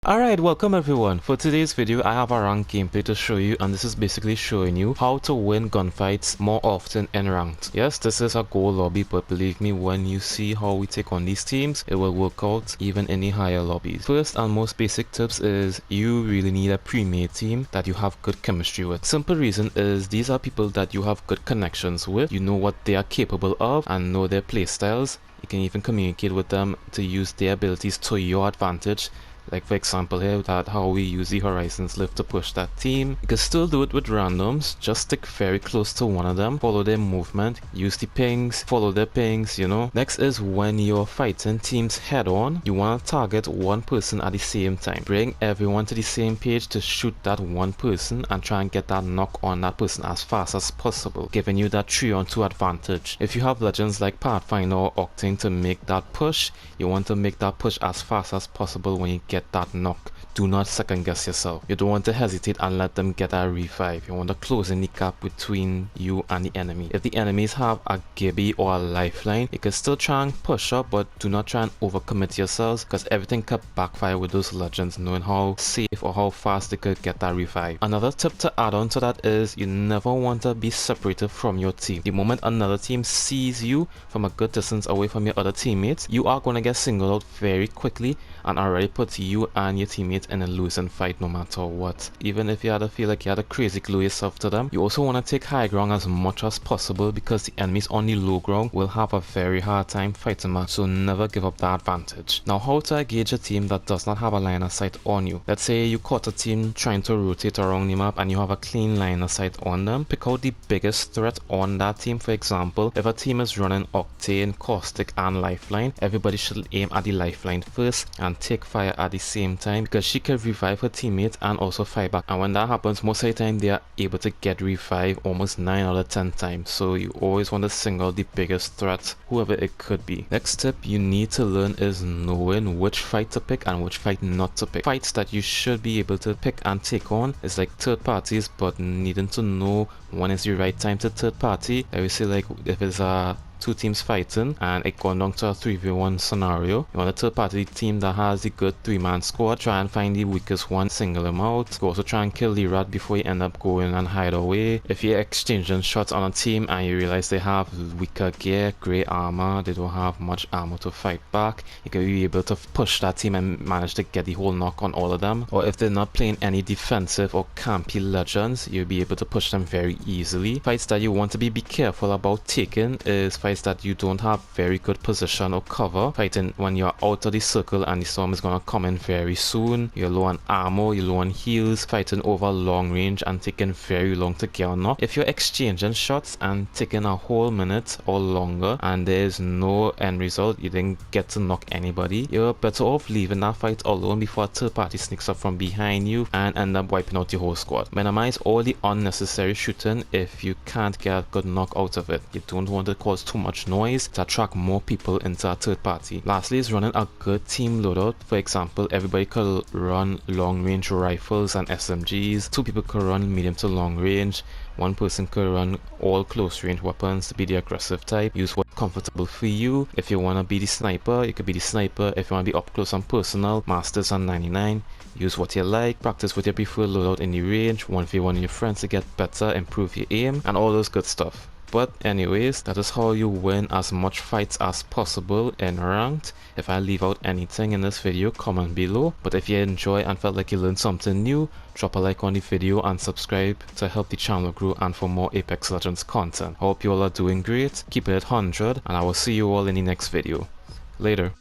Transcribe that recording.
Alright, welcome everyone. For today's video, I have a ranked gameplay to show you, and this is basically showing you how to win gunfights more often in ranked. Yes, this is a gold lobby, but believe me, when you see how we take on these teams, it will work out even in the higher lobbies. First and most basic tips is you really need a pre-made team that you have good chemistry with. Simple reason is these are people that you have good connections with, you know what they are capable of and know their playstyles. You can even communicate with them to use their abilities to your advantage. Like for example here, that how we use the Horizons lift to push that team. You can still do it with randoms, just stick very close to one of them, follow their movement, use the pings, follow their pings, you know. Next is when you're fighting teams head on, you want to target one person at the same time. Bring everyone to the same page to shoot that one person and try and get that knock on that person as fast as possible, giving you that 3-on-2 advantage. If you have legends like Pathfinder or Octane to make that push, you want to make that push as fast as possible when you get that knock. Do not second guess yourself. You don't want to hesitate and let them get a revive. You want to close in the gap between you and the enemy. If the enemies have a Gibby or a lifeline, you can still try and push up, but do not try and overcommit yourselves, because everything could backfire with those legends, knowing how safe or how fast they could get that revive. Another tip to add on to that is you never want to be separated from your team. The moment another team sees you from a good distance away from your other teammates, you are going to get singled out very quickly and already puts you and your teammates in a losing fight no matter what. Even if you had to feel like you had to crazy glue yourself to them, you also want to take high ground as much as possible, because the enemies on the low ground will have a very hard time fighting back, so never give up that advantage. Now, how to engage a team that does not have a line of sight on you. Let's say you caught a team trying to rotate around the map and you have a clean line of sight on them. Pick out the biggest threat on that team. For example, if a team is running Octane, Caustic and Lifeline, everybody should aim at the Lifeline first and take fire at the same time, because she can revive her teammates and also fight back. And when that happens, most of the time they are able to get revived almost 9 out of 10 times. So you always want to single the biggest threat, whoever it could be. Next tip you need to learn is knowing which fight to pick and which fight not to pick. Fights that you should be able to pick and take on is like third parties, but needing to know when is the right time to third party. I would say, like if it's a two teams fighting and it gone down to a 3v1 scenario, you want a third party team that has the good 3-man squad. Try and find the weakest one, single him out. You also try and kill the rat before you end up going and hide away. If you're exchanging shots on a team and you realize they have weaker gear, grey armor, they don't have much armor to fight back, you can be able to push that team and manage to get the whole knock on all of them. Or if they're not playing any defensive or campy legends, you'll be able to push them very easily. Fights that you want to be careful about taking is fights that you don't have very good position or cover. Fighting when you're out of the circle and the storm is gonna come in very soon. You're low on armor, you're low on heals. Fighting over long range and taking very long to get a knock. If you're exchanging shots and taking a whole minute or longer and there's no end result, you didn't get to knock anybody, you're better off leaving that fight alone before a third party sneaks up from behind you and end up wiping out your whole squad. Minimize all the unnecessary shooting if you can't get a good knock out of it. You don't want to cause too much noise to attract more people into a third party. Lastly is running a good team loadout. For example, everybody could run long range rifles and SMGs. 2 people could run medium to long range. 1 person could run all close range weapons to be the aggressive type. Use what's comfortable for you. If you want to be the sniper, you could be the sniper. If you want to be up close and personal, masters on 99. Use what you like. Practice with your preferred loadout in the range. 1v1 in your friends to get better, improve your aim, and all those good stuff. But anyways, that is how you win as much fights as possible in ranked. If I leave out anything in this video, comment below. But if you enjoy and felt like you learned something new, drop a like on the video and subscribe to help the channel grow and for more Apex Legends content. I hope you all are doing great, keep it at 100, and I will see you all in the next video. Later.